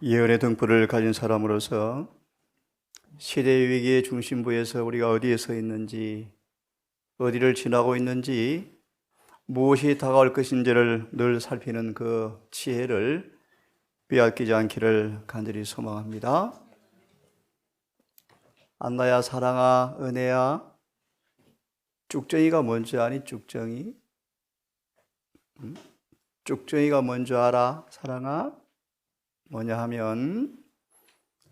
예언의 등불을 가진 사람으로서 시대의 위기의 중심부에서 우리가 어디에 서 있는지, 어디를 지나고 있는지, 무엇이 다가올 것인지를 늘 살피는 그 지혜를 빼앗기지 않기를 간절히 소망합니다. 안나야, 사랑아, 은혜야, 쭉정이가 뭔지 아니? 쭉정이? 쭉정이가 뭔지 알아? 사랑아? 뭐냐 하면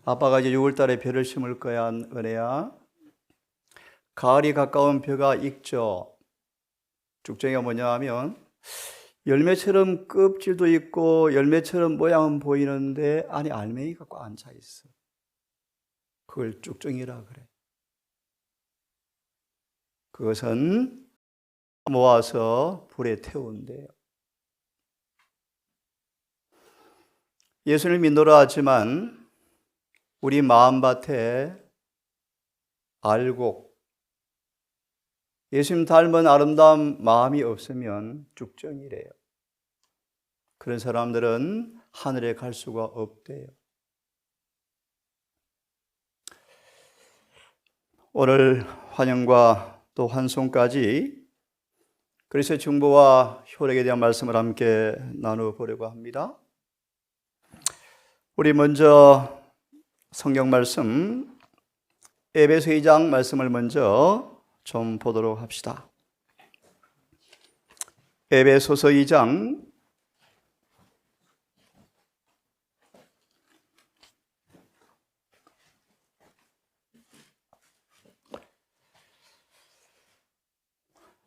아빠가 이제 6월달에 벼를 심을 거야, 은혜야. 가을이 가까운 벼가 익죠. 쭉정이가 뭐냐 하면 열매처럼 껍질도 있고 열매처럼 모양은 보이는데 안에 알맹이가 꽉 앉아 있어. 그걸 쭉정이라 그래. 그것은 모아서 불에 태운대요. 예수를 믿노라 하지만 우리 마음밭에 알곡, 예수님 닮은 아름다운 마음이 없으면 쭉정이래요. 그런 사람들은 하늘에 갈 수가 없대요. 오늘 환영과 또 환송까지 그리스도의 중보와 효력에 대한 말씀을 함께 나눠보려고 합니다. 우리 먼저 성경 말씀 에베소 2장 말씀을 먼저 좀 보도록 합시다. 에베소서 2장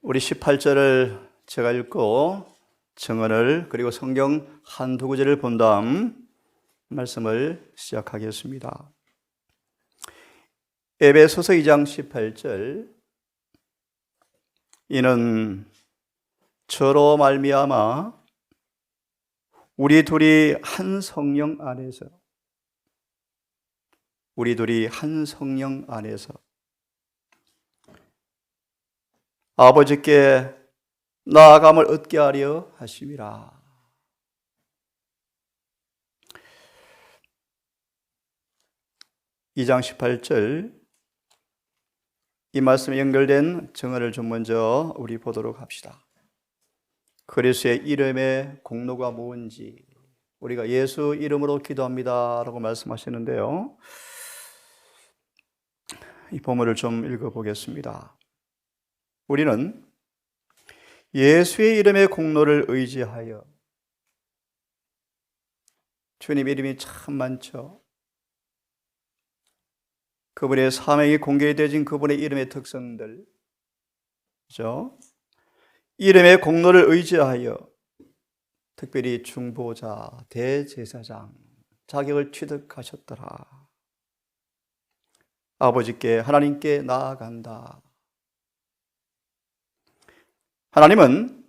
우리 18절을 제가 읽고 증언을 그리고 성경 한두 구절을 본 다음 말씀을 시작하겠습니다. 에베소서 2장 18절 이는 저로 말미암아 우리 둘이 한 성령 안에서 아버지께 나아감을 얻게 하려 하심이라. (2장 18절) 이 말씀에 연결된 증언을 좀 먼저 우리 보도록 합시다. 그리스도의 이름의 공로가 뭔지, 우리가 예수 이름으로 기도합니다 라고 말씀하시는데요, 이 본문을 좀 읽어보겠습니다. 우리는 예수의 이름의 공로를 의지하여, 주님 이름이 참 많죠. 그분의 사명이 공개되어진 그분의 이름의 특성들, 그렇죠? 이름의 공로를 의지하여 특별히 중보자, 대제사장 자격을 취득하셨더라. 아버지께, 하나님께 나아간다. 하나님은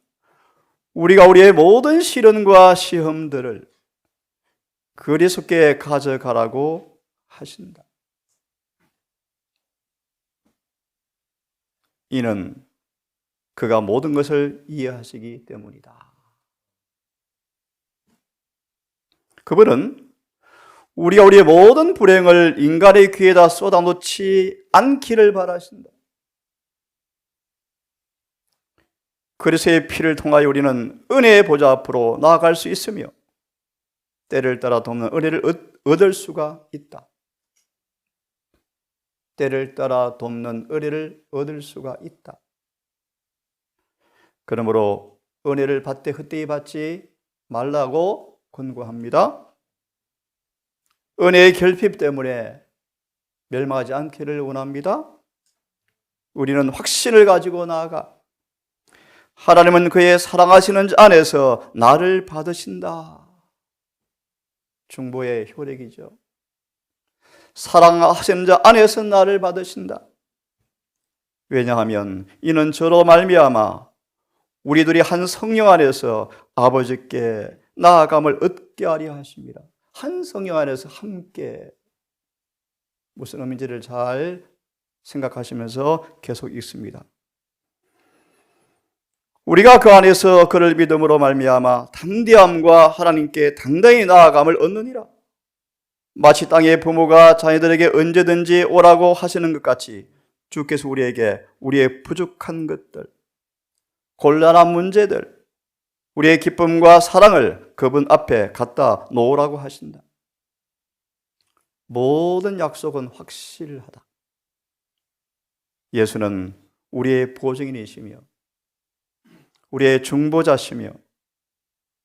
우리가 우리의 모든 시련과 시험들을 그리스도께 가져가라고 하신다. 이는 그가 모든 것을 이해하시기 때문이다. 그분은 우리가 우리의 모든 불행을 인간의 귀에다 쏟아놓지 않기를 바라신다. 그리스도의 피를 통하여 우리는 은혜의 보좌 앞으로 나아갈 수 있으며 때를 따라 돕는 은혜를 얻을 수가 있다. 때를 따라 돕는 은혜를 얻을 수가 있다. 그러므로 은혜를 받되 헛되이 받지 말라고 권고합니다. 은혜의 결핍 때문에 멸망하지 않기를 원합니다. 우리는 확신을 가지고 나아가 하나님은 그의 사랑하시는 자 안에서 나를 받으신다. 중보의 효력이죠. 사랑하시는 자 안에서 나를 받으신다. 왜냐하면 이는 저로 말미암아 우리 둘이 한 성령 안에서 아버지께 나아감을 얻게 하려 하십니다. 한 성령 안에서 함께, 무슨 의미인지를 잘 생각하시면서 계속 읽습니다. 우리가 그 안에서 그를 믿음으로 말미암아 담대함과 하나님께 당당히 나아감을 얻느니라. 마치 땅의 부모가 자녀들에게 언제든지 오라고 하시는 것 같이 주께서 우리에게 우리의 부족한 것들, 곤란한 문제들, 우리의 기쁨과 사랑을 그분 앞에 갖다 놓으라고 하신다. 모든 약속은 확실하다. 예수는 우리의 보증인이시며 우리의 중보자시며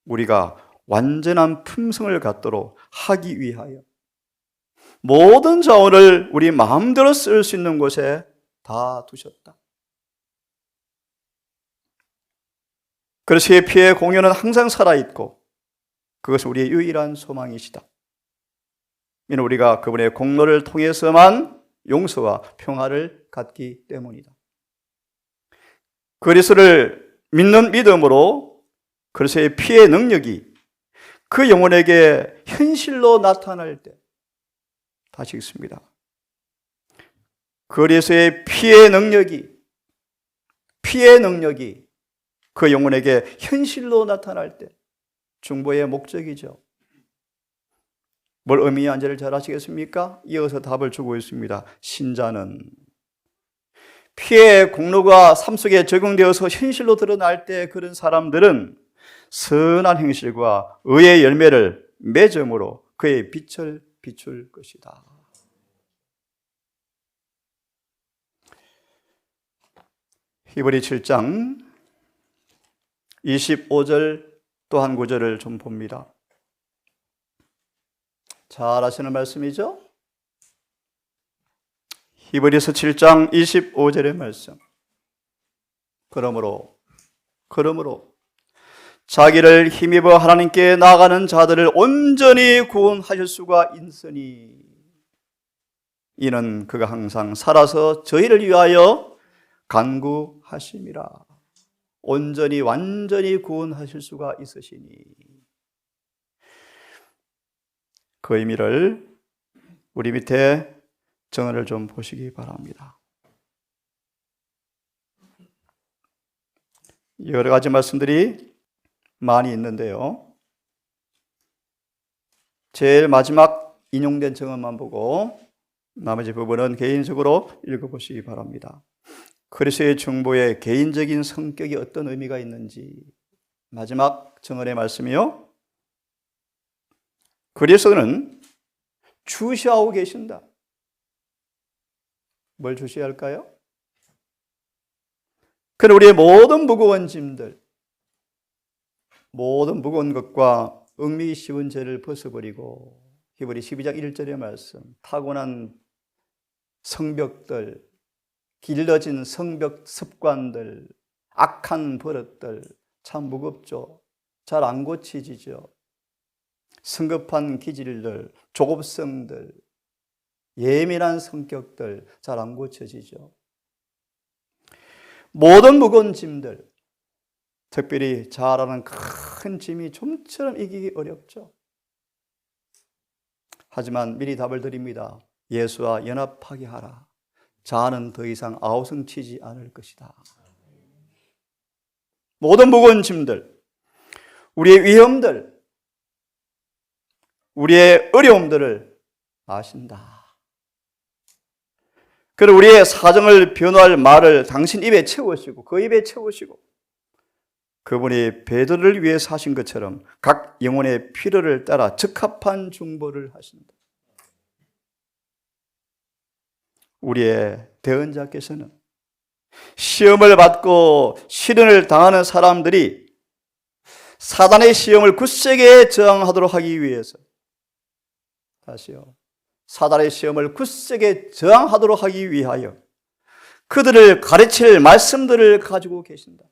우리가 완전한 품성을 갖도록 하기 위하여 모든 자원을 우리 마음대로 쓸 수 있는 곳에 다 두셨다. 그리스도의 피의 공연은 항상 살아있고 그것은 우리의 유일한 소망이시다. 이는 우리가 그분의 공로를 통해서만 용서와 평화를 갖기 때문이다. 그리스도를 믿는 믿음으로 그리스도의 피의 능력이 그 영혼에게 현실로 나타날 때, 다시 읽습니다. 그리스도의 피의 능력이 그 영혼에게 현실로 나타날 때, 중보의 목적이죠. 뭘 의미하는지를 잘 아시겠습니까? 이어서 답을 주고 있습니다. 신자는 피의 공로가 삶 속에 적용되어서 현실로 드러날 때 그런 사람들은 선한 행실과 의의 열매를 맺음으로 그의 빛을 비출 것이다. 히브리 7장 25절 또 한 구절을 좀 봅니다. 잘 아시는 말씀이죠? 히브리서 7장 25절의 말씀. 그러므로 자기를 힘입어 하나님께 나아가는 자들을 온전히 구원하실 수가 있으니 이는 그가 항상 살아서 저희를 위하여 간구하심이라. 온전히 완전히 구원하실 수가 있으시니. 그 의미를 우리 밑에 정언을 좀 보시기 바랍니다. 여러 가지 말씀들이 많이 있는데요. 제일 마지막 인용된 정언만 보고 나머지 부분은 개인적으로 읽어보시기 바랍니다. 그리스도의 중보의 개인적인 성격이 어떤 의미가 있는지 마지막 정언의 말씀이요. 그리스도는 주시하고 계신다. 뭘 주시할까요? 그는 우리의 모든 무거운 짐들, 모든 무거운 것과 얽매기 쉬운 죄를 벗어버리고 히브리 12장 1절의 말씀, 타고난 성벽들, 길러진 성벽 습관들, 악한 버릇들 참 무겁죠. 잘 안 고치지죠. 성급한 기질들, 조급성들, 예민한 성격들 잘 안 고쳐지죠. 모든 무거운 짐들, 특별히 자라는 큰 짐이 좀처럼 이기기 어렵죠. 하지만 미리 답을 드립니다. 예수와 연합하게 하라. 자아는 더 이상 아우성치지 않을 것이다. 모든 무거운 짐들, 우리의 위험들, 우리의 어려움들을 아신다. 그리고 우리의 사정을 변호할 말을 당신 입에 채우시고 그 입에 채우시고 그분이 베드로를 위해서 하신 것처럼 각 영혼의 필요를 따라 적합한 중보를 하신다. 우리의 대언자께서는 시험을 받고 시련을 당하는 사람들이 사단의 시험을 굳세게 저항하도록 하기 위해서, 다시요, 사단의 시험을 굳세게 저항하도록 하기 위하여 그들을 가르칠 말씀들을 가지고 계신다.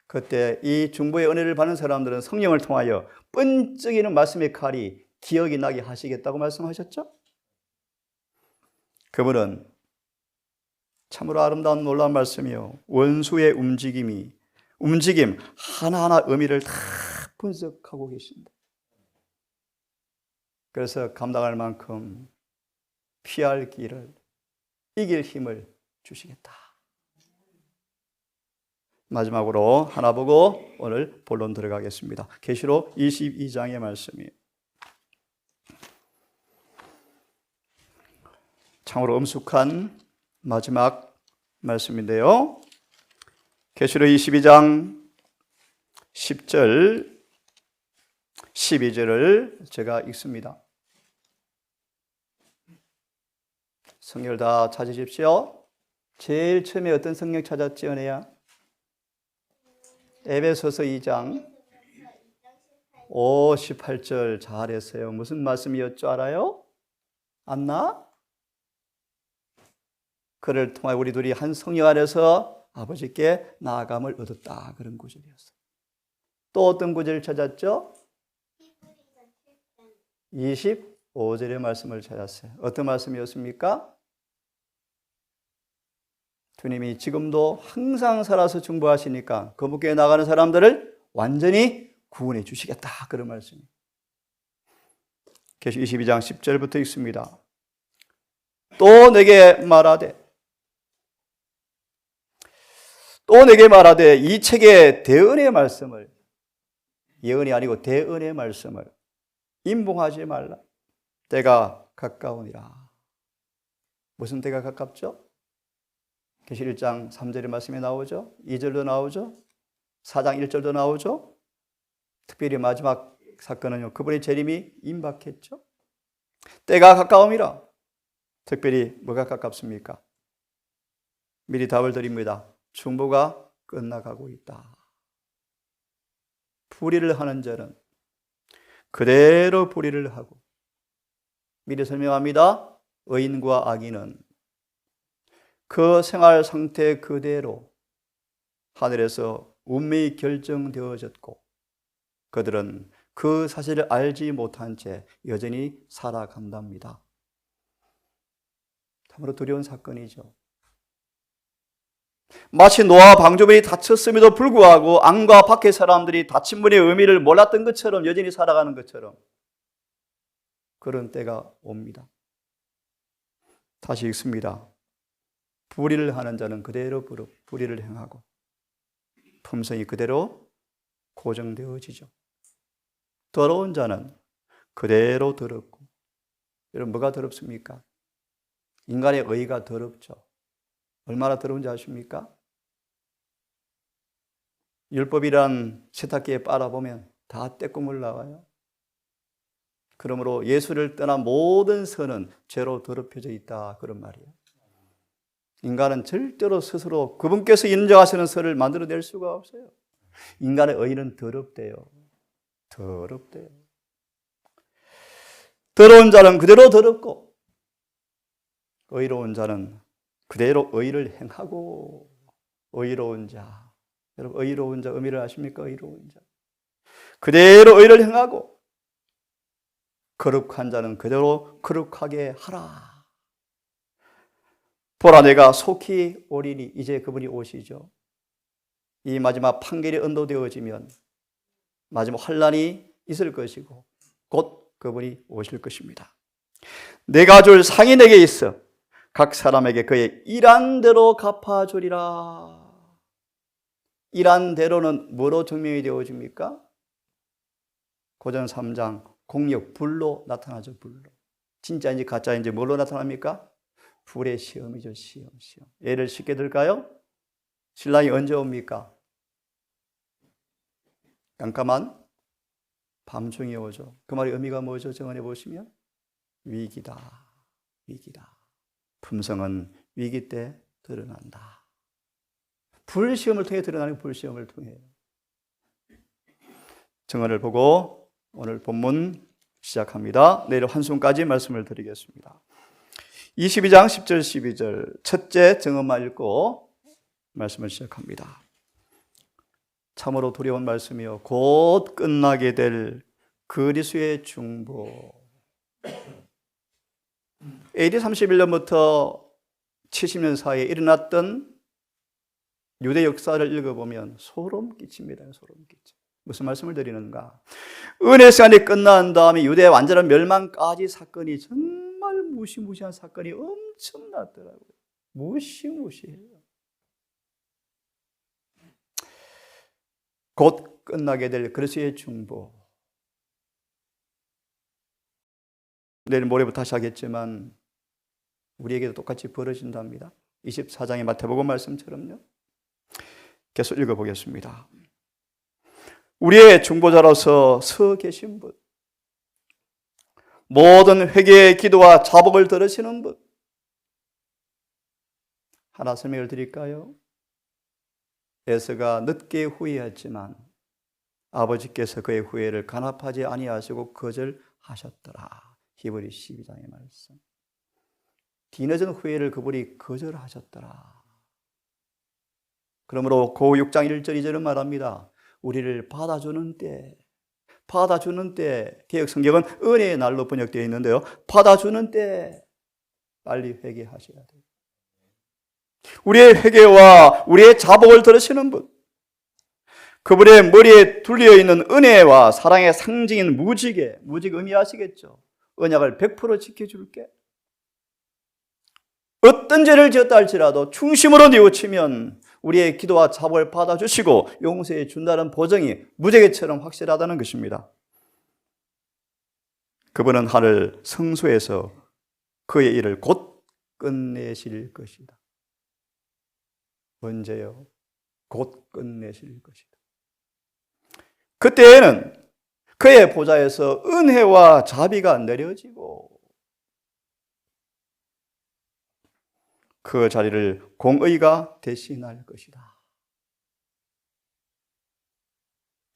그때 이 중보의 은혜를 받는 사람들은 성령을 통하여 번쩍이는 말씀의 칼이 기억이 나게 하시겠다고 말씀하셨죠? 그분은 참으로 아름다운 놀라운 말씀이요, 원수의 움직임 하나하나 의미를 다 분석하고 계신다. 그래서 감당할 만큼 피할 길을, 이길 힘을 주시겠다. 마지막으로 하나 보고 오늘 본론 들어가겠습니다. 계시록 22장의 말씀이에요. 참으로 엄숙한 마지막 말씀인데요. 계시록 22장 10절, 12절을 제가 읽습니다. 성경을 다 찾으십시오. 제일 처음에 어떤 성경 찾았지, 은혜야? 에베소서 2장 18절 잘했어요. 무슨 말씀이었죠 알아요? 안나? 그를 통하여 우리 둘이 한 성령 안에서 아버지께 나아감을 얻었다. 그런 구절이었어요. 또 어떤 구절을 찾았죠? 25절의 말씀을 찾았어요. 어떤 말씀이었습니까? 주님이 지금도 항상 살아서 중보하시니까 거룩에 나가는 사람들을 완전히 구원해 주시겠다. 그런 말씀이에요. 계시록 22장 10절부터 읽습니다. 또 내게 말하되 이 책의 대언의 말씀을, 예언이 아니고 대언의 말씀을 임봉하지 말라. 때가 가까우니라. 무슨 때가 가깝죠? 계시록 1장 3절의 말씀이 나오죠. 2절도 나오죠. 4장 1절도 나오죠. 특별히 마지막 사건은요, 그분의 재림이 임박했죠. 때가 가까움이라. 특별히 뭐가 가깝습니까? 미리 답을 드립니다. 중보가 끝나가고 있다. 불의를 하는 자는 그대로 불의를 하고, 미리 설명합니다. 의인과 악인은 그 생활 상태 그대로 하늘에서 운명이 결정되어졌고, 그들은 그 사실을 알지 못한 채 여전히 살아간답니다. 참으로 두려운 사건이죠. 마치 노아 방주변이 닫혔음에도 불구하고 안과 밖의 사람들이 닫힌 문의 의미를 몰랐던 것처럼 여전히 살아가는 것처럼 그런 때가 옵니다. 다시 읽습니다. 불의를 하는 자는 그대로 불의를 행하고 품성이 그대로 고정되어지죠. 더러운 자는 그대로 더럽고, 여러분 뭐가 더럽습니까? 인간의 의가 더럽죠. 얼마나 더러운지 아십니까? 율법이란 세탁기에 빨아보면 다 때국물 나와요. 그러므로 예수를 떠난 모든 선은 죄로 더럽혀져 있다, 그런 말이에요. 인간은 절대로 스스로 그분께서 인정하시는 선을 만들어낼 수가 없어요. 인간의 의는 더럽대요. 더럽대요. 더러운 자는 그대로 더럽고, 의로운 자는 그대로 의를 행하고. 의로운 자, 여러분 의로운 자 의미를 아십니까? 의로운 자, 그대로 의를 행하고 거룩한 자는 그대로 거룩하게 하라. 보라, 내가 속히 오리니. 이제 그분이 오시죠. 이 마지막 판결이 언도되어지면 마지막 환란이 있을 것이고 곧 그분이 오실 것입니다. 내가 줄 상이 내게 있어 각 사람에게 그의 일한 대로 갚아주리라. 일한 대로는 뭐로 증명이 되어집니까? 고전 3장 공력, 불로 나타나죠. 불로. 진짜인지 가짜인지 뭘로 나타납니까? 불의 시험이죠. 시험. 예를 쉽게 들까요? 신랑이 언제 옵니까? 깜깜한 밤중에 오죠. 그 말의 의미가 뭐죠? 정언해 보시면 위기다. 품성은 위기 때 드러난다. 불시험을 통해 드러나는, 불시험을 통해. 정언을 보고 오늘 본문 시작합니다. 내일 환송까지 말씀을 드리겠습니다. 22장 10절 12절 첫째 정언만 읽고 말씀을 시작합니다. 참으로 두려운 말씀이요 곧 끝나게 될 그리스도의 중보. AD 31년부터 70년 사이에 일어났던 유대 역사를 읽어보면 소름 끼칩니다. 소름 끼쳐. 무슨 말씀을 드리는가? 은혜 시간이 끝난 다음에 유대의 완전한 멸망까지 사건이 정말 무시무시한 사건이 엄청났더라고요. 무시무시해요. 곧 끝나게 될 그리스도의 중보. 내일 모레부터 다시 하겠지만 우리에게도 똑같이 벌어진답니다. 24장의 마태복음 말씀처럼요. 계속 읽어보겠습니다. 우리의 중보자로서 서 계신 분, 모든 회개의 기도와 자복을 들으시는 분, 하나 설명을 드릴까요? 에서가 늦게 후회했지만 아버지께서 그의 후회를 간합하지 아니하시고 거절하셨더라. 히브리 12장의 말씀. 뒤늦은 후회를 그분이 거절하셨더라. 그러므로 고 6장 1절 2절은 말합니다. 우리를 받아주는 때, 개역 성경은 은혜의 날로 번역되어 있는데요. 받아주는 때 빨리 회개하셔야 돼요. 우리의 회개와 우리의 자복을 들으시는 분, 그분의 머리에 둘려 있는 은혜와 사랑의 상징인 무직 의미하시겠죠. 언약을 100% 지켜줄게. 어떤 죄를 지었다 할지라도 중심으로 뉘우치면 우리의 기도와 자복을 받아주시고 용서해 준다는 보증이 무지개처럼 확실하다는 것입니다. 그분은 하늘 성소에서 그의 일을 곧 끝내실 것이다. 언제요? 곧 끝내실 것이다. 그때에는 그의 보좌에서 은혜와 자비가 내려지고 그 자리를 공의가 대신할 것이다.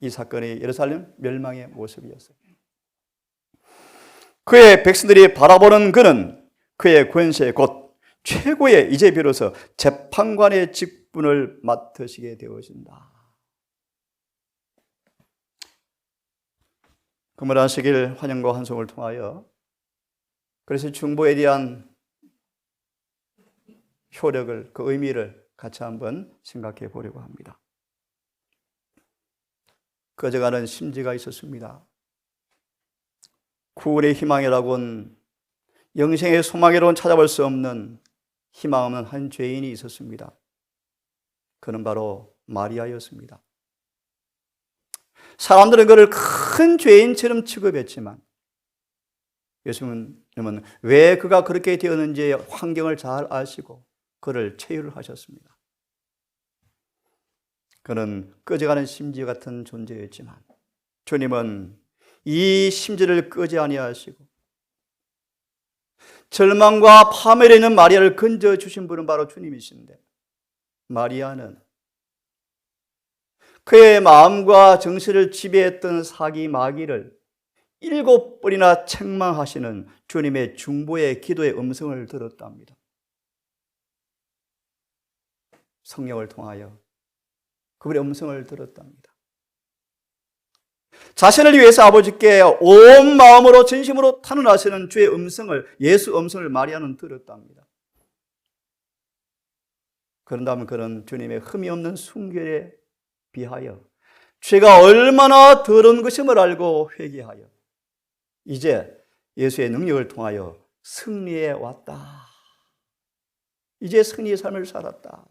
이 사건이 예루살렘 멸망의 모습이었어요. 그의 백성들이 바라보는 그는 그의 권세 곧 최고의 이제 비로소 재판관의 직분을 맡으시게 되어진다. 금을하시길 환영과 환송을 통하여 그래서 중보에 대한 효력을, 그 의미를 같이 한번 생각해 보려고 합니다. 꺼져가는 심지가 있었습니다. 구원의 희망이라고는 영생의 소망이로는 찾아볼 수 없는 희망 없는 한 죄인이 있었습니다. 그는 바로 마리아였습니다. 사람들은 그를 큰 죄인처럼 취급했지만 예수님은 왜 그가 그렇게 되었는지의 환경을 잘 아시고 그를 체휼을 하셨습니다. 그는 꺼져가는 심지 같은 존재였지만 주님은 이 심지를 끄지 아니하시고 절망과 파멸에 있는 마리아를 건져주신 분은 바로 주님이신데 마리아는 그의 마음과 정신을 지배했던 사기 마귀를 7번이나 책망하시는 주님의 중보의 기도의 음성을 들었답니다. 성령을 통하여 그분의 음성을 들었답니다. 자신을 위해서 아버지께 온 마음으로 진심으로 탄원하시는 주의 음성을, 예수 음성을 마리아는 들었답니다. 그런다면 그는 주님의 흠이 없는 순결에 비하여 죄가 얼마나 더러운 것임을 알고 회개하여 이제 예수의 능력을 통하여 승리해 왔다. 이제 승리의 삶을 살았다.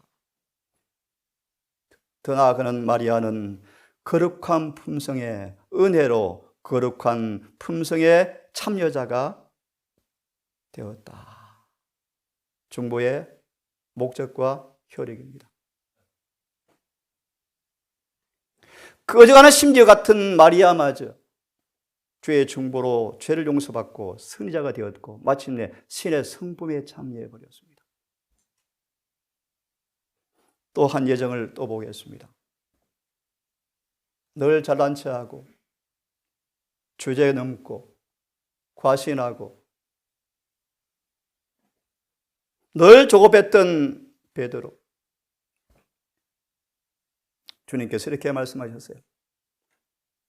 더 나아가는 마리아는 거룩한 품성의 은혜로 거룩한 품성의 참여자가 되었다. 중보의 목적과 효력입니다. 꺼져가는 심지어 같은 마리아마저 주의 중보로 죄를 용서받고 승리자가 되었고 마침내 신의 성품에 참여해버렸습니다. 또 한 예정을 또 보겠습니다. 늘 잘난 체하고 주제 넘고 과신하고 늘 조급했던 베드로, 주님께서 이렇게 말씀하셨어요.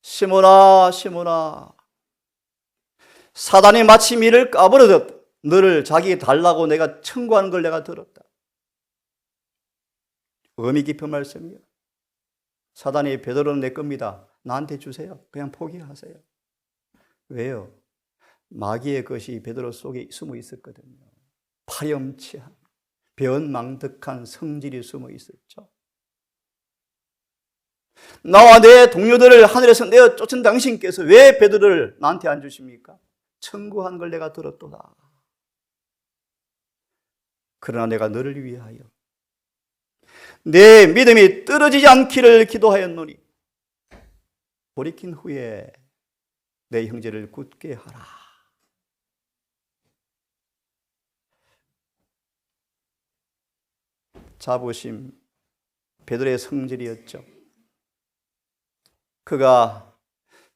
시몬아, 시몬아, 사단이 마치 이를 까부르듯 너를 자기 달라고 내가 청구하는 걸 내가 들었다. 의미 깊은 말씀이에요. 사단이 베드로는 내 겁니다. 나한테 주세요. 그냥 포기하세요. 왜요? 마귀의 것이 베드로 속에 숨어 있었거든요. 파렴치한, 변망덕한 성질이 숨어 있었죠. 나와 내 동료들을 하늘에서 내어 쫓은 당신께서 왜 베드로를 나한테 안 주십니까? 청구한 걸 내가 들었도다. 그러나 내가 너를 위하여 내 믿음이 떨어지지 않기를 기도하였노니 돌이킨 후에 내 형제를 굳게 하라. 자부심, 베드로의 성질이었죠. 그가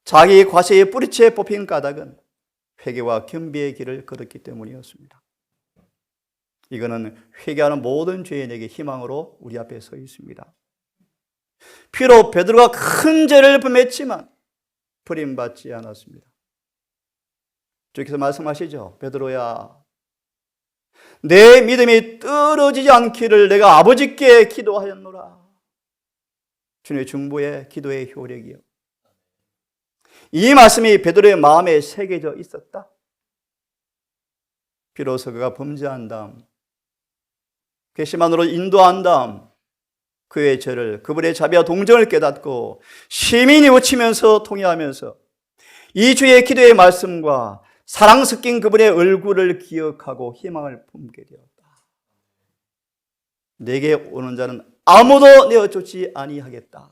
자기 과시에 뿌리채 뽑힌 까닭은 회개와 겸비의 길을 걸었기 때문이었습니다. 이거는 회개하는 모든 죄인에게 희망으로 우리 앞에 서 있습니다. 비록 베드로가 큰 죄를 범했지만 버림받지 않았습니다. 주께서 말씀하시죠. 베드로야, 내 믿음이 떨어지지 않기를 내가 아버지께 기도하였노라. 주님의 중보의 기도의 효력이요. 이 말씀이 베드로의 마음에 새겨져 있었다. 비로소 그가 범죄한 다음, 괘씸함으로 인도한 다음 그의 죄를, 그분의 자비와 동정을 깨닫고 시민이 외치면서 통회하면서 이 주의 기도의 말씀과 사랑 섞인 그분의 얼굴을 기억하고 희망을 품게 되었다. 내게 오는 자는 아무도 내어쫓지 아니하겠다.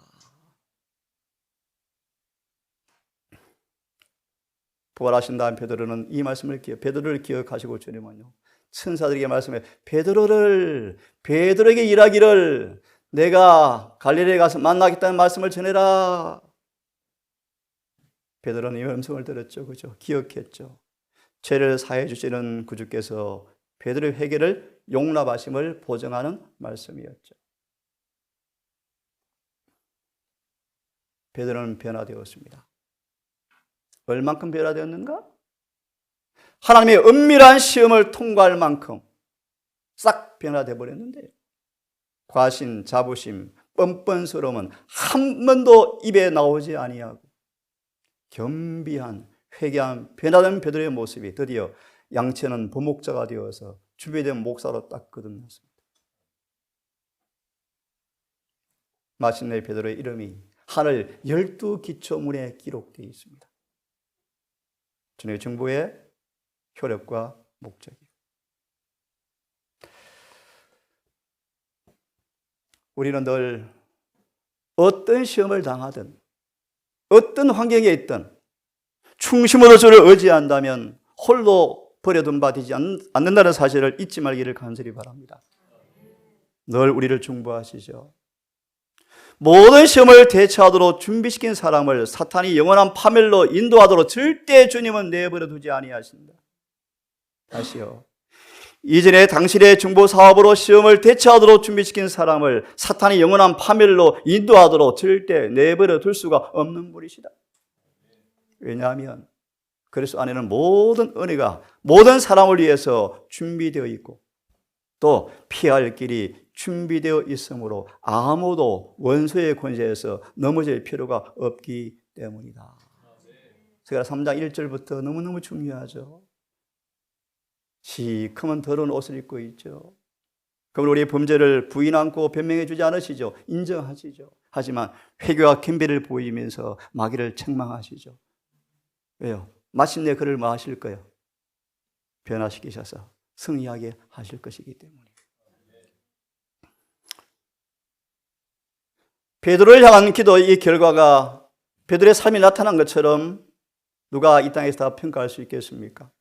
부활하신 다음 베드로는 이 말씀을 베드로를 기억하시고 주님은요, 천사들에게 말씀해 베드로에게 일하기를 내가 갈릴리에 가서 만나겠다는 말씀을 전해라. 베드로는 이 음성을 들었죠. 그죠? 기억했죠. 죄를 사해 주시는 구주께서 베드로의 회개를 용납하심을 보증하는 말씀이었죠. 베드로는 변화되었습니다. 얼만큼 변화되었는가? 하나님의 은밀한 시험을 통과할 만큼 싹 변화되어 버렸는데요. 과신, 자부심, 뻔뻔스러움은 한 번도 입에 나오지 아니하고 겸비한, 회개한, 변화된 베드로의 모습이 드디어 양치는 부목자가 되어서 준비된 목사로 딱 거듭났습니다. 마침내 베드로의 이름이 하늘 12기초문에 기록되어 있습니다. 주님의 중보의 효력과 목적이에요. 우리는 늘 어떤 시험을 당하든 어떤 환경에 있든 충심으로 주를 의지한다면 홀로 버려둔 바 되지 않는다는 사실을 잊지 말기를 간절히 바랍니다. 늘 우리를 중보하시죠. 모든 시험을 대처하도록 준비시킨 사람을 사탄이 영원한 파멸로 인도하도록 절대 주님은 내버려 두지 아니하신다. 다시요. 이전에 당신의 중보 사업으로 시험을 대처하도록 준비시킨 사람을 사탄이 영원한 파멸로 인도하도록 절대 내버려 둘 수가 없는 분이시다. 왜냐하면 그리스도 안에는 모든 은혜가 모든 사람을 위해서 준비되어 있고 또 피할 길이 준비되어 있으므로 아무도 원수의 권세에서 넘어질 필요가 없기 때문이다. 그래서 3장 1절부터 너무너무 중요하죠. 시커먼 더러운 옷을 입고 있죠. 그러면 우리의 범죄를 부인 않고 변명해 주지 않으시죠. 인정하시죠. 하지만 회개와 겸비를 보이면서 마귀를 책망하시죠. 왜요? 마침내 그를 뭐 하실 거예요? 변화시키셔서 승리하게 하실 것이기 때문에. 베드로를 향한 기도의 결과가 베드로의 삶이 나타난 것처럼 누가 이 땅에서 다 평가할 수 있겠습니까?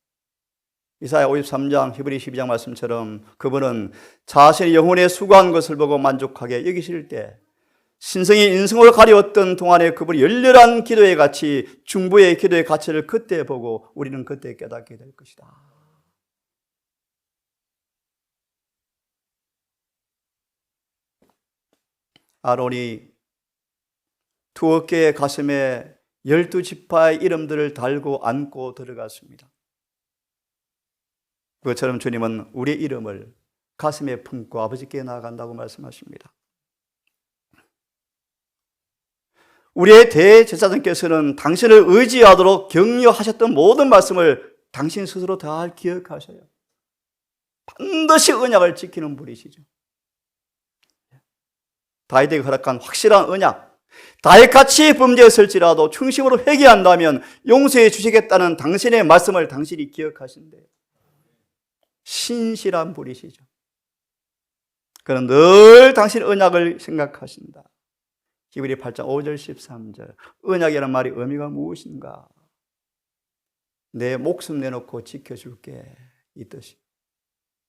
이사야 53장, 히브리 12장 말씀처럼 그분은 자신의 영혼에 수고한 것을 보고 만족하게 여기실 때 신성이 인성을 가리웠던 동안에 그분이 열렬한 기도의 가치, 중보의 기도의 가치를 그때 보고 우리는 그때 깨닫게 될 것이다. 아론이 두 어깨의 가슴에 12지파의 이름들을 달고 안고 들어갔습니다. 그것처럼 주님은 우리의 이름을 가슴에 품고 아버지께 나아간다고 말씀하십니다. 우리의 대제사장께서는 당신을 의지하도록 격려하셨던 모든 말씀을 당신 스스로 다 기억하셔요. 반드시 언약을 지키는 분이시죠. 다윗에게 허락한 확실한 언약, 다윗같이 범죄했을지라도 충심으로 회개한다면 용서해 주시겠다는 당신의 말씀을 당신이 기억하신대요. 신실한 분이시죠. 그는 늘 당신 언약을 생각하신다. 히브리 8장 5절 13절. 언약이라는 말이 의미가 무엇인가? 내 목숨 내놓고 지켜줄게, 이 뜻이.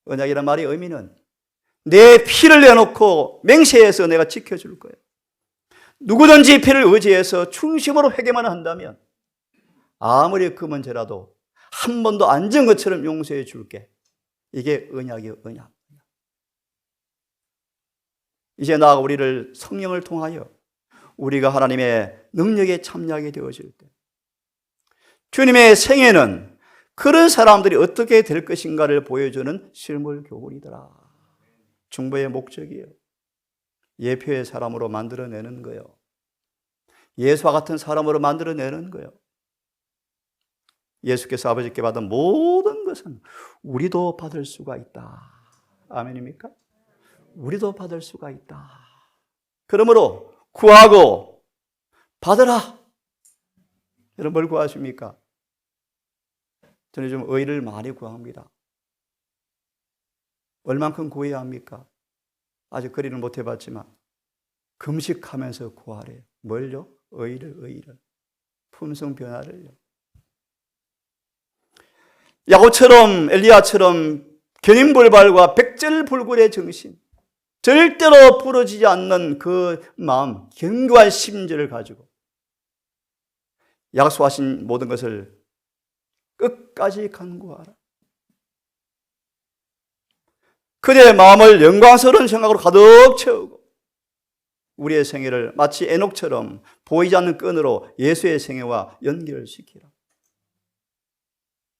언약이라는 말의 의미는 내 피를 내놓고 맹세해서 내가 지켜줄 거예요. 누구든지 피를 의지해서 충심으로 회개만 한다면 아무리 금은 죄라도 한 번도 안 지은 것처럼 용서해 줄게. 이게 언약이에요, 언약. 이제 나아가 우리를 성령을 통하여 우리가 하나님의 능력에 참여하게 되어질 때 주님의 생애는 그런 사람들이 어떻게 될 것인가를 보여주는 실물 교훈이더라. 중보의 목적이에요. 예표의 사람으로 만들어내는 거예요. 예수와 같은 사람으로 만들어내는 거예요. 예수께서 아버지께 받은 모든 것은 우리도 받을 수가 있다. 아멘입니까? 우리도 받을 수가 있다. 그러므로 구하고 받으라. 여러분 뭘 구하십니까? 저는 좀 의를 많이 구합니다. 얼만큼 구해야 합니까? 아직 거리는 못 해봤지만 금식하면서 구하래요. 뭘요? 의를. 품성 변화를요. 야곱처럼 엘리야처럼 견인불발과 백절불굴의 정신, 절대로 부러지지 않는 그 마음, 견고한 심지를 가지고 약속하신 모든 것을 끝까지 간구하라. 그대의 마음을 영광스러운 생각으로 가득 채우고 우리의 생애를 마치 에녹처럼 보이지 않는 끈으로 예수의 생애와 연결시키라.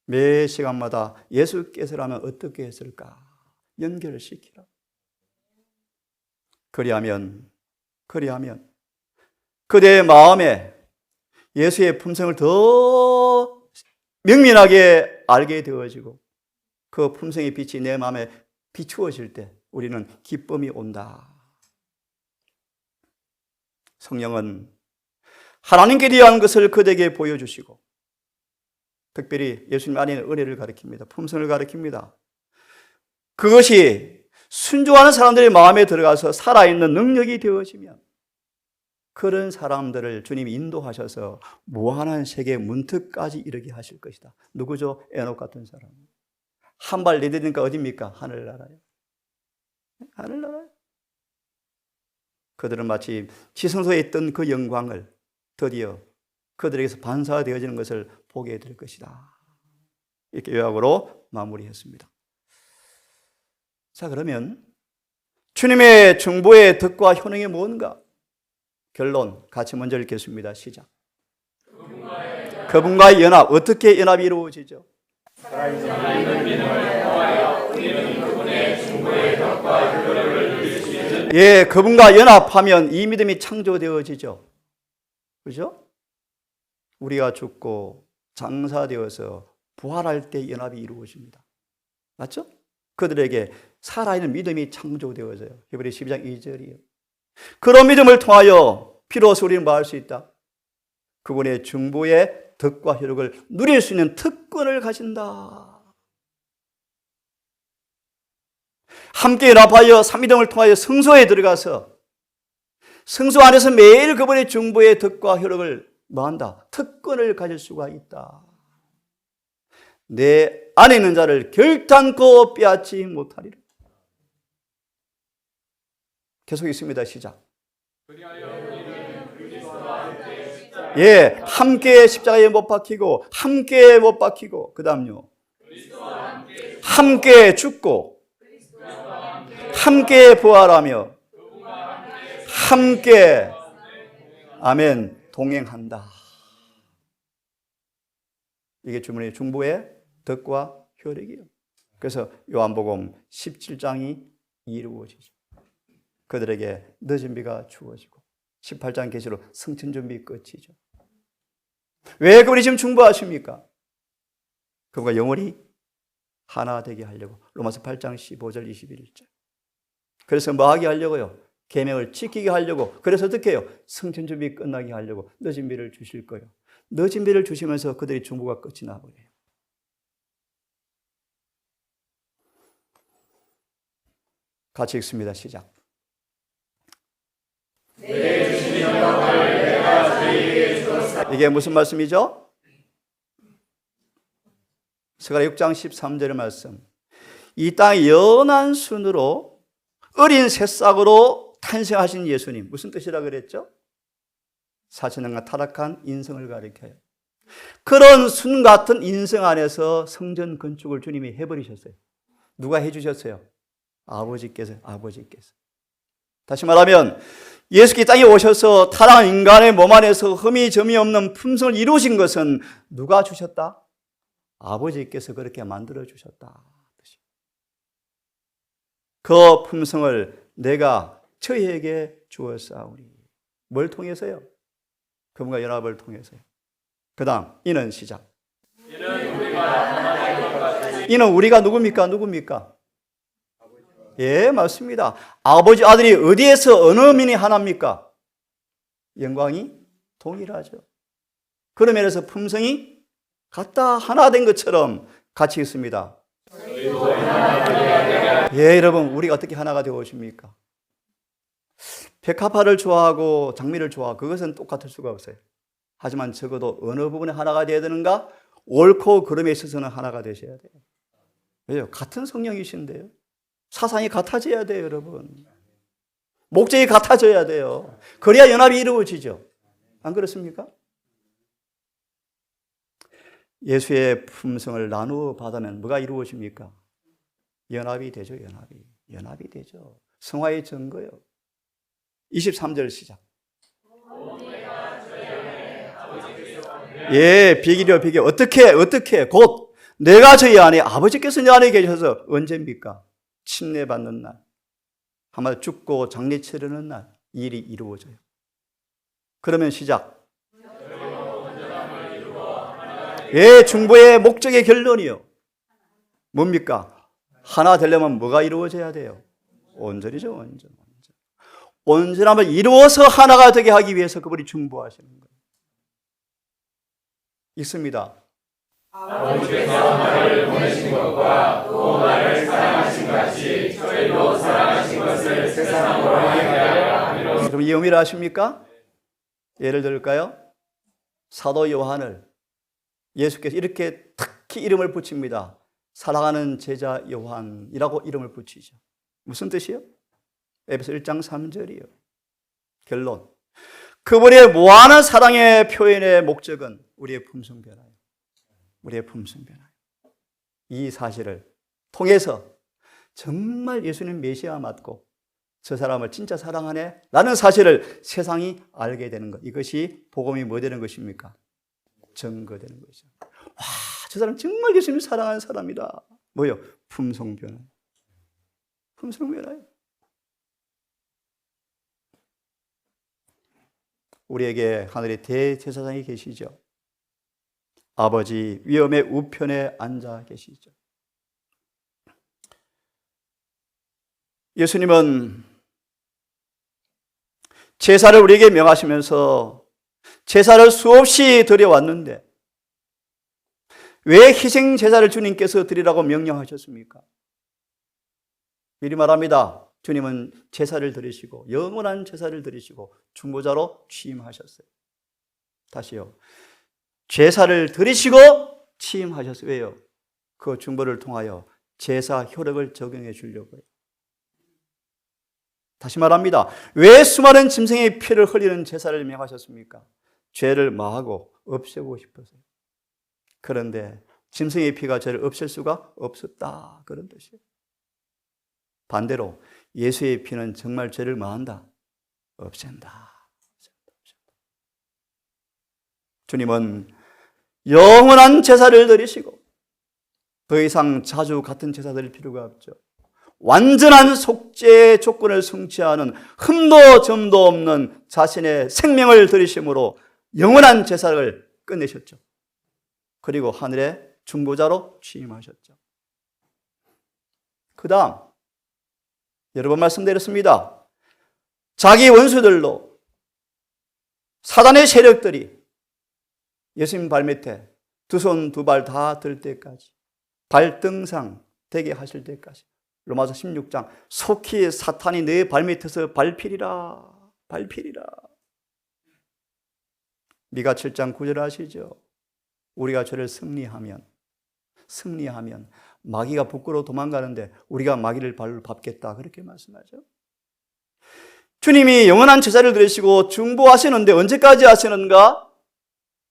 매 시간마다 예수께서라면 어떻게 했을까? 연결시키라. 그리하면 그대의 마음에 예수의 품성을 더 명민하게 알게 되어지고 그 품성의 빛이 내 마음에 비추어질 때 우리는 기쁨이 온다. 성령은 하나님께 대한 것을 그대에게 보여주시고 특별히 예수님 안에 있는 은혜를 가리킵니다. 품성을 가리킵니다. 그것이 순종하는 사람들의 마음에 들어가서 살아있는 능력이 되어지면 그런 사람들을 주님이 인도하셔서 무한한 세계 문턱까지 이르게 하실 것이다. 누구죠? 에녹 같은 사람. 한 발 내딛으니까 어디입니까? 하늘나라요. 하늘나라요. 그들은 마치 지성소에 있던 그 영광을 드디어 그들에게서 반사가 되어지는 것을 보게 될 것이다. 이렇게 요약으로 마무리했습니다. 자, 그러면 주님의 중보의 덕과 효능이 뭔가? 결론 같이 먼저 읽겠습니다. 시작. 그분과의 연합, 어떻게 연합이 이루어지죠? 살아있는 믿음을 통하여 우리는 그분의 중보의 덕과 효력을 누릴 수 있는 예, 그분과 연합하면 이 믿음이 창조되어지죠. 그렇죠? 우리가 죽고 장사되어서 부활할 때 연합이 이루어집니다. 맞죠? 그들에게 살아있는 믿음이 창조되어져요. 히브리 12장 2절이에요. 그런 믿음을 통하여 비로소 우리는 뭐 할 수 있다? 그분의 중보의 덕과 효력을 누릴 수 있는 특권을 가진다. 함께 연합하여 삼위등을 통하여 성소에 들어가서 성소 안에서 매일 그분의 중보의 덕과 효력을 뭐한다? 특권을 가질 수가 있다. 내 안에 있는 자를 결단코 빼앗지 못하리라. 계속 있습니다. 시작. 예, 함께 십자가에 못 박히고 함께 못 박히고 그 다음요. 함께 죽고 함께 부활하며 함께 아멘 동행한다. 이게 주님의 중보의 덕과 효력이에요. 그래서 요한복음 17장이 이루어지죠. 그들에게 늦은 비가 주어지고 18장 계시로 성천 준비 끝이죠. 왜 그분이 지금 중보하십니까? 그분과 영원히 하나 되게 하려고. 로마서 8장 15절 21절. 그래서 뭐 하게 하려고요? 계명을 지키게 하려고. 그래서 어떻게 해요? 성천 준비 끝나게 하려고 늦은 비를 주실 거예요. 늦은 비를 주시면서 그들의 중보가 끝이 나버려요. 같이 읽습니다. 시작. 이게 무슨 말씀이죠? 스가랴 6장 13절의 말씀. 이 땅의 연한 순으로 어린 새싹으로 탄생하신 예수님. 무슨 뜻이라 그랬죠? 사천년간 타락한 인생을 가리켜요. 그런 순 같은 인생 안에서 성전 건축을 주님이 해버리셨어요. 누가 해주셨어요? 아버지께서. 다시 말하면 예수께서 땅에 오셔서 타락한 인간의 몸 안에서 흠이 점이 없는 품성을 이루신 것은 누가 주셨다? 아버지께서 그렇게 만들어 주셨다. 그 품성을 내가 저희에게 주었사오니. 뭘 통해서요? 그분과 연합을 통해서요. 그 다음 이는 시작. 이는 우리가 누굽니까? 예, 맞습니다. 아버지 아들이 어디에서 어느 면이 하나입니까? 영광이 동일하죠. 그런 면에서 품성이 같다 하나 된 것처럼 같이 있습니다. 예, 여러분, 우리가 어떻게 하나가 되어 오십니까? 백합화를 좋아하고 장미를 좋아하고 그것은 똑같을 수가 없어요. 하지만 적어도 어느 부분에 하나가 되어야 되는가? 옳고 그름에 있어서는 하나가 되셔야 돼요. 왜요? 같은 성령이신데요. 사상이 같아져야 돼요, 여러분. 목적이 같아져야 돼요. 그래야 연합이 이루어지죠. 안 그렇습니까? 예수의 품성을 나누어 받으면 뭐가 이루어집니까? 연합이 되죠, 연합이 되죠. 성화의 증거요. 23절 시작. 예, 비결이요, 비결. 어떻게? 곧 내가 저희 안에, 아버지께서 내 안에 계셔서 언제입니까? 침례받는 날. 한마디로 죽고 장례 치르는 날. 이 일이 이루어져요. 그러면 시작. 예, 중보의 목적의 결론이요. 뭡니까? 하나 되려면 뭐가 이루어져야 돼요? 온전이죠, 온전. 온전함을 이루어서 하나가 되게 하기 위해서 그분이 중보하시는 거예요. 있습니다. 아버지께서 나를 보내신 것과 또 나를 사랑하신 같이 저희도 사랑하신 것을 세상으로 알게. 그럼 이 의미를 아십니까? 예를 들까요? 사도 요한을 예수께서 이렇게 특히 이름을 붙입니다. 사랑하는 제자 요한이라고 이름을 붙이죠. 무슨 뜻이요? 에베소 1장 3절이요. 결론. 그분의 무한한 사랑의 표현의 목적은 우리의 품성 변화예요. 우리의 품성 변화. 이 사실을 통해서 정말 예수님 메시아 맞고 저 사람을 진짜 사랑하네 라는 사실을 세상이 알게 되는 것. 이것이 복음이 뭐 되는 것입니까? 증거되는 것이죠. 와, 저 사람 정말 예수님 사랑하는 사람이다. 뭐요? 품성 변화. 품성 변화예요. 우리에게 하늘의 대제사장이 계시죠. 아버지 위엄의 우편에 앉아 계시죠. 예수님은 제사를 우리에게 명하시면서 제사를 수없이 드려왔는데 왜 희생 제사를 주님께서 드리라고 명령하셨습니까? 미리 말합니다. 주님은 제사를 드리시고 영원한 제사를 드리시고 중보자로 취임하셨어요. 다시요. 제사를 드리시고 취임하셨어요. 왜요? 그 중보를 통하여 제사 효력을 적용해 주려고요. 다시 말합니다. 왜 수많은 짐승의 피를 흘리는 제사를 명하셨습니까? 죄를 마하고 없애고 싶어서요. 그런데 짐승의 피가 죄를 없앨 수가 없었다. 그런 뜻이에요. 반대로 예수의 피는 정말 죄를 마한다. 없앤다. 주님은 영원한 제사를 드리시고 더 이상 자주 같은 제사 드릴 필요가 없죠. 완전한 속죄의 조건을 성취하는 흠도 점도 없는 자신의 생명을 드리심으로 영원한 제사를 끝내셨죠. 그리고 하늘의 중보자로 취임하셨죠. 그 다음 여러 번 말씀드렸습니다. 자기 원수들로 사단의 세력들이 예수님 발밑에 두 손 두 발 다 들 때까지 발등상 되게 하실 때까지 로마서 16장 속히 사탄이 내 발밑에서 밟히리라. 미가 7장 9절 아시죠? 우리가 저를 승리하면 마귀가 부끄러워 도망가는데 우리가 마귀를 발로 밟겠다, 그렇게 말씀하죠. 주님이 영원한 제자를 들으시고 중보하시는데 언제까지 하시는가?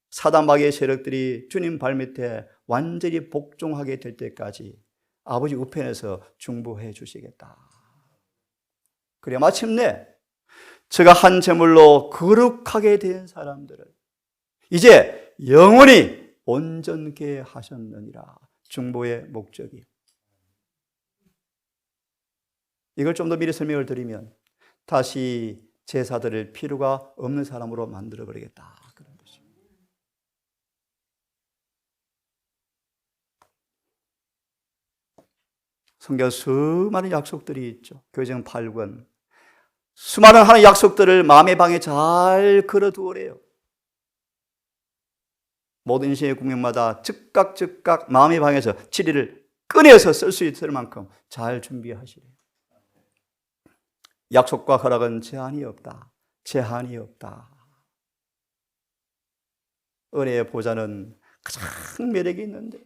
사단 마귀의 세력들이 주님 발밑에 완전히 복종하게 될 때까지 아버지 우편에서 중보해 주시겠다. 그래 마침내 제가 한 제물로 거룩하게 된 사람들을 이제 영원히 온전케 하셨느니라. 중보의 목적이. 이걸 좀 더 미리 설명을 드리면 다시 제사 드릴 필요가 없는 사람으로 만들어 버리겠다, 그런 것입니다. 성경 수많은 약속들이 있죠. 교정 8권. 수많은 하나님의 약속들을 마음의 방에 잘 걸어두어래요. 모든 인생의 국면마다 즉각 마음의 방에서 진리를 꺼내서 쓸 수 있을 만큼 잘 준비하시래요. 약속과 허락은 제한이 없다. 은혜의 보좌는 가장 매력이 있는데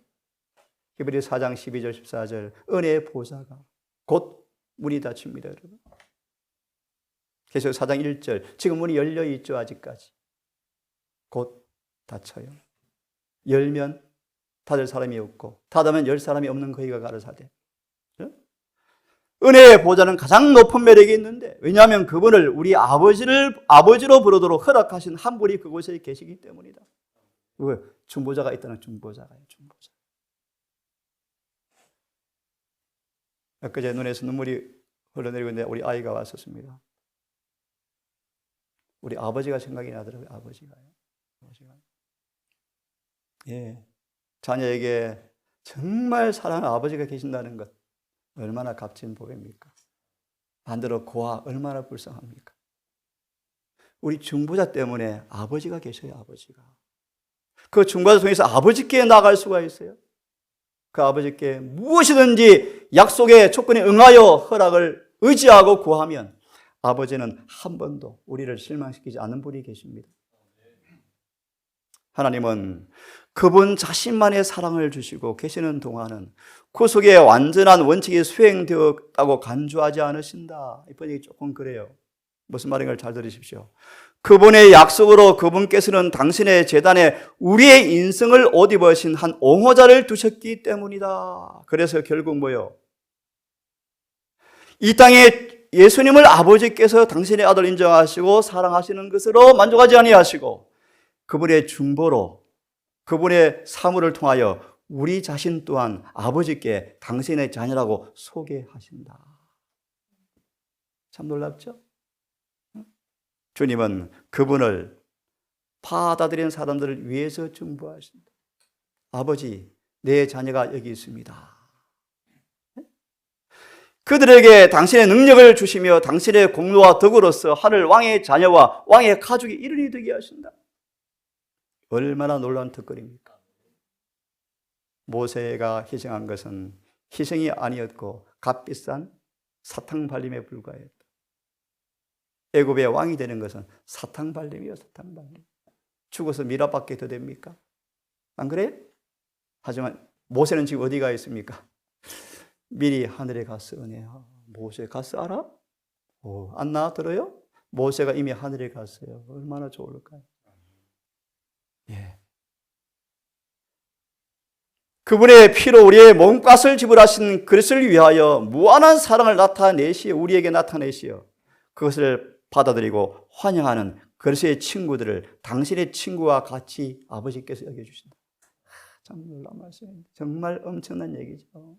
히브리 4장 12절 14절 은혜의 보좌가 곧 문이 닫힙니다, 여러분. 계속 4장 1절 지금 문이 열려 있죠, 아직까지. 곧 닫혀요. 열면 닫을 사람이 없고 닫으면 열 사람이 없는 거기가 가라사대. 은혜의 보좌는 가장 높은 매력이 있는데, 왜냐하면 그분을 우리 아버지로 부르도록 허락하신 한 분이 그곳에 계시기 때문이다. 왜? 중보자가 있다는 중보자가요. 엊그제 눈에서 눈물이 흘러내리고 있는데 우리 아이가 왔었습니다. 우리 아버지가 생각이 나더라고요. 아버지가. 예, 자녀에게 정말 사랑하는 아버지가 계신다는 것 얼마나 값진 복입니까? 반대로 고아 얼마나 불쌍합니까? 우리 중보자 때문에 아버지가 계셔요. 아버지가. 그 중보자 통해서 아버지께 나아갈 수가 있어요. 그 아버지께 무엇이든지 약속의 조건에 응하여 허락을 의지하고 구하면 아버지는 한 번도 우리를 실망시키지 않는 분이 계십니다. 하나님은 그분 자신만의 사랑을 주시고 계시는 동안은 구속의 완전한 원칙이 수행되었다고 간주하지 않으신다. 이 번역이 조금 그래요. 무슨 말인가를 잘 들으십시오. 그분의 약속으로 그분께서는 당신의 제단에 우리의 인성을 옷 입으신 한 옹호자를 두셨기 때문이다. 그래서 결국 뭐요? 이 땅에 예수님을 아버지께서 당신의 아들 인정하시고 사랑하시는 것으로 만족하지 아니하시고 그분의 중보로 그분의 사물을 통하여 우리 자신 또한 아버지께 당신의 자녀라고 소개하신다. 참 놀랍죠? 주님은 그분을 받아들인 사람들을 위해서 중보하신다. 아버지, 내 자녀가 여기 있습니다. 그들에게 당신의 능력을 주시며 당신의 공로와 덕으로서 하늘 왕의 자녀와 왕의 가족이 이른이 되게 하신다. 얼마나 놀라운 특권입니까? 모세가 희생한 것은 희생이 아니었고 값비싼 사탕 발림에 불과했다. 애굽의 왕이 되는 것은 사탕 발림이요, 사탕 발림. 죽어서 미라밖에 더 됩니까? 안 그래요? 하지만 모세는 지금 어디가 있습니까? 미리 하늘에 갔으네요. 모세 갔어 알아? 안 나들어요? 모세가 이미 하늘에 갔어요. 얼마나 좋을까요? 예. 그분의 피로 우리의 몸값을 지불하신 그리스도를 위하여 무한한 사랑을 나타내시어 우리에게 나타내시어 그것을 받아들이고 환영하는 그리스도의 친구들을 당신의 친구와 같이 아버지께서 여겨주신다. 참 놀라운 말씀입니다. 정말 엄청난 얘기죠.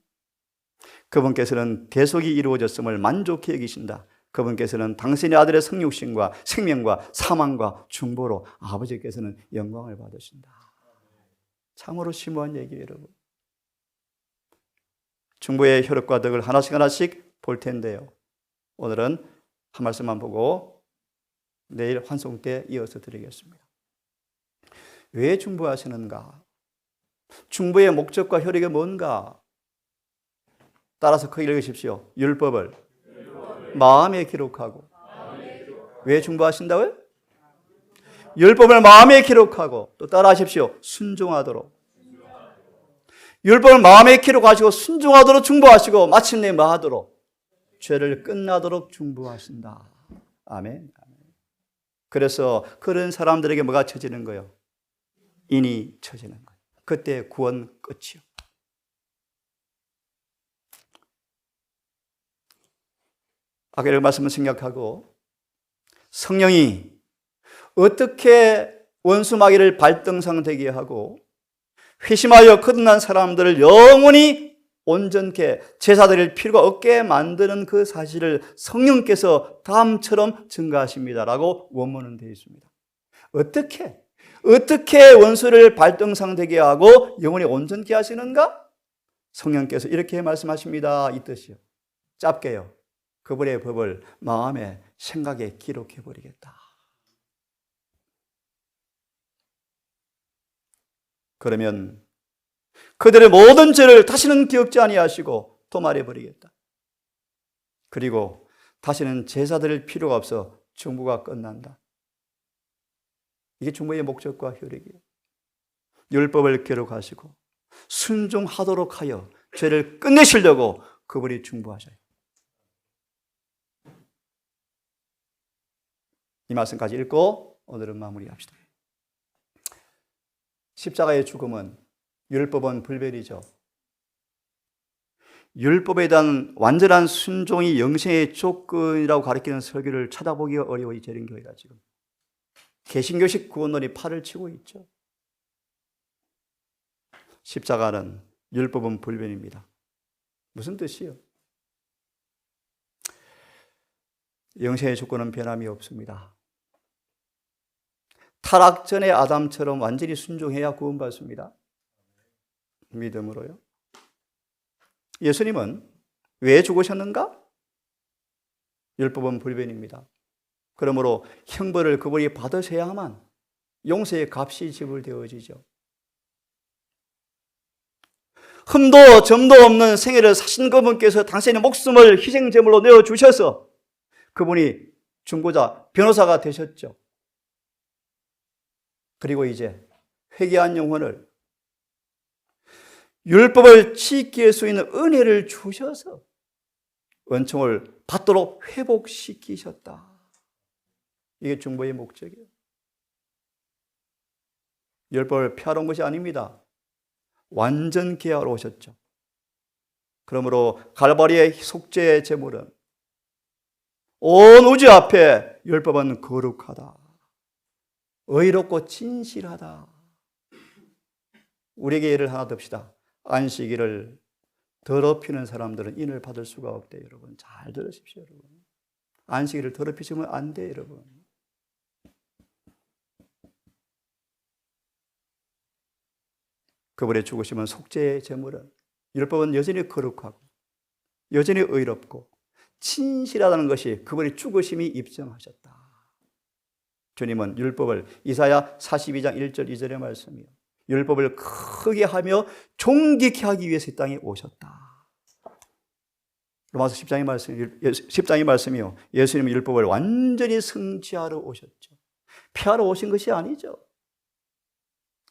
그분께서는 대속이 이루어졌음을 만족해 여기신다. 그분께서는 당신의 아들의 성육신과 생명과 사망과 중보로 아버지께서는 영광을 받으신다. 참으로 심오한 얘기예요, 여러분. 중보의 혈육과 덕을 하나씩 볼 텐데요. 오늘은 한 말씀만 보고 내일 환송 때 이어서 드리겠습니다. 왜 중보하시는가? 중보의 목적과 혈육이 뭔가? 따라서 크게 읽으십시오. 율법을 마음에 기록하고. 왜 중보하신다고요? 율법을 마음에 기록하고, 또 따라하십시오. 순종하도록. 율법을 마음에 기록하시고 순종하도록 중보하시고 마침내 뭐하도록? 죄를 끝나도록 중보하신다. 아멘. 그래서 그런 사람들에게 뭐가 쳐지는 거예요? 인이 쳐지는 거예요. 그때 구원 끝이요. 아까 이런 말씀을 생각하고, 성령이 어떻게 원수 마귀를 발등상되게 하고 회심하여 거듭난 사람들을 영원히 온전케 제사드릴 필요가 없게 만드는 그 사실을 성령께서 다음처럼 증가하십니다라고 원문은 되어 있습니다. 어떻게 원수를 발등상되게 하고 영원히 온전케 하시는가? 성령께서 이렇게 말씀하십니다. 이 뜻이요. 짧게요. 그분의 법을 마음에 생각에 기록해 버리겠다. 그러면 그들의 모든 죄를 다시는 기억지 아니하시고 도말해 버리겠다. 그리고 다시는 제사 드릴 필요가 없어 중보가 끝난다. 이게 중보의 목적과 효력이에요. 율법을 기록하시고 순종하도록 하여 죄를 끝내시려고 그분이 중보하셔요. 이 말씀까지 읽고 오늘은 마무리합시다. 십자가의 죽음은 율법은 불변이죠. 율법에 대한 완전한 순종이 영생의 조건이라고 가르치는 설교를 찾아보기가 어려워 이 재림교회가 지금. 개신교식 구원론이 팔을 치고 있죠. 십자가는 율법은 불변입니다. 무슨 뜻이요? 영생의 조건은 변함이 없습니다. 타락 전의 아담처럼 완전히 순종해야 구원받습니다. 믿음으로요. 예수님은 왜 죽으셨는가? 율법은 불변입니다. 그러므로 형벌을 그분이 받으셔야만 용서의 값이 지불되어지죠. 흠도 점도 없는 생애를 사신 그분께서 당신의 목숨을 희생제물로 내어주셔서 그분이 중보자, 변호사가 되셨죠. 그리고 이제 회개한 영혼을 율법을 지킬 수 있는 은혜를 주셔서 은총을 받도록 회복시키셨다. 이게 중보의 목적이에요. 율법을 폐하러 온 것이 아닙니다. 완전케 하러 오셨죠. 그러므로 갈바리의 속죄의 제물은 온 우주 앞에 율법은 거룩하다. 의롭고 진실하다. 우리에게 예를 하나 듭시다. 안식일을 더럽히는 사람들은 인을 받을 수가 없대요. 여러분 잘 들으십시오. 여러분 안식일을 더럽히시면 안 돼요. 여러분 그분의 죽으시면 속죄의 제물은 율법은 여전히 거룩하고 여전히 의롭고 진실하다는 것이 그분의 죽으심이 입증하셨다. 주님은 율법을 이사야 42장 1절 2절의 말씀이요. 율법을 크게 하며 존귀케 하기 위해서 이 땅에 오셨다. 로마서 10장의 말씀이요. 예수님은 율법을 완전히 성취하러 오셨죠. 폐하러 오신 것이 아니죠.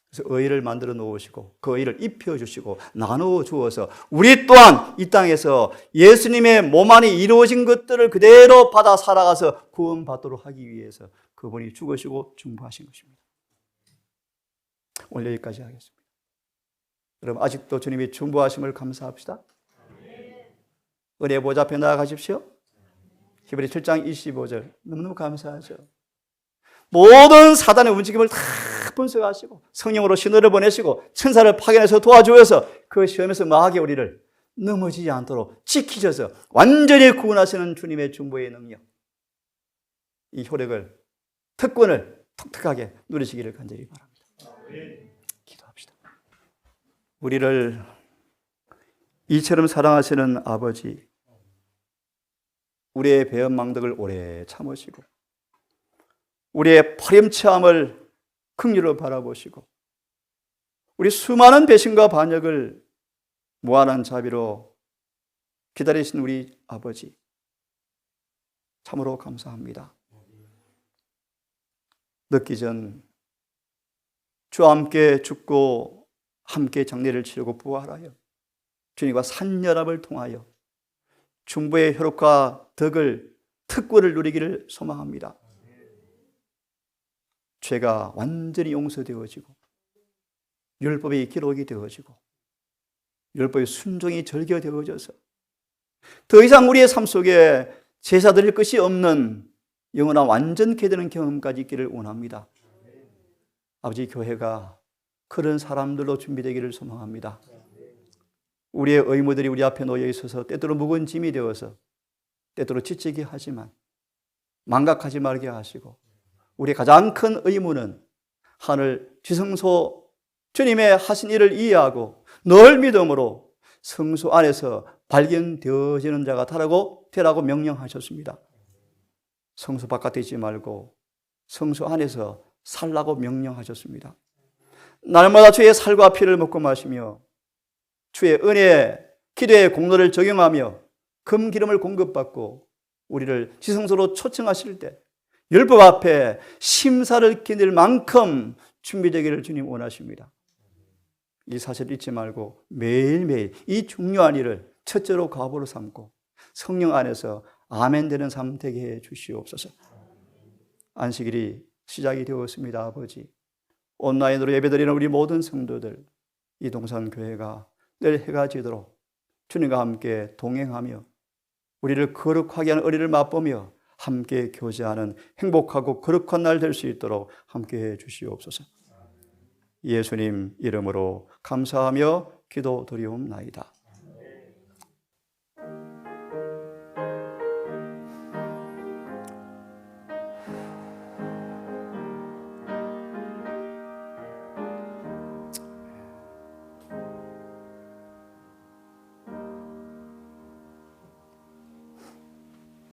그래서 의를 만들어 놓으시고 그 의를 입혀주시고 나누어 주어서 우리 또한 이 땅에서 예수님의 몸 안에 이루어진 것들을 그대로 받아 살아가서 구원받도록 하기 위해서 그분이 죽으시고 중보하신 것입니다. 오늘 여기까지 하겠습니다. 여러분 아직도 주님이 중보하심을 감사합시다. 은혜 보좌 앞에 나아가십시오. 히브리 7장 25절 너무너무 감사하죠. 모든 사단의 움직임을 다 분석하시고 성령으로 신호를 보내시고 천사를 파견해서 도와주어서 그 시험에서 마하게 우리를 넘어지지 않도록 지키셔서 완전히 구원하시는 주님의 중보의 능력, 이 효력을, 특권을 독특하게 누리시기를 간절히 바랍니다. 기도합시다. 우리를 이처럼 사랑하시는 아버지, 우리의 배은망덕을 오래 참으시고 우리의 파렴치함을 긍휼로 바라보시고 우리 수많은 배신과 반역을 무한한 자비로 기다리신 우리 아버지 참으로 감사합니다. 늦기 전 주와 함께 죽고 함께 장례를 치르고 부활하여 주님과 산연합을 통하여 중보의 혈육과 덕을 특권을 누리기를 소망합니다. 죄가 완전히 용서되어지고 율법의 기록이 되어지고 율법의 순종이 절개되어져서 더 이상 우리의 삶 속에 제사 드릴 것이 없는 영원한 완전케 되는 경험까지 있기를 원합니다. 아버지, 교회가 그런 사람들로 준비되기를 소망합니다. 우리의 의무들이 우리 앞에 놓여 있어서 때때로 무거운 짐이 되어서 때때로 지치게 하지만 망각하지 말게 하시고, 우리의 가장 큰 의무는 하늘 지성소 주님의 하신 일을 이해하고 늘 믿음으로 성소 안에서 발견되어지는 자가 되라고 명령하셨습니다. 성소 바깥에 있지 말고 성소 안에서 살라고 명령하셨습니다. 날마다 주의 살과 피를 먹고 마시며 주의 은혜, 기도의 공로를 적용하며 금기름을 공급받고 우리를 지성소로 초청하실 때 율법 앞에 심사를 견딜 만큼 준비되기를 주님 원하십니다. 이 사실을 잊지 말고 매일매일 이 중요한 일을 첫째로 과보로 삼고 성령 안에서 아멘 되는 삶 되게 해 주시옵소서. 안식일이 시작이 되었습니다. 아버지, 온라인으로 예배드리는 우리 모든 성도들, 이 동산교회가 늘 해가 지도록 주님과 함께 동행하며 우리를 거룩하게 하는 은혜를 맛보며 함께 교제하는 행복하고 거룩한 날 될 수 있도록 함께 해 주시옵소서. 예수님 이름으로 감사하며 기도드리옵나이다.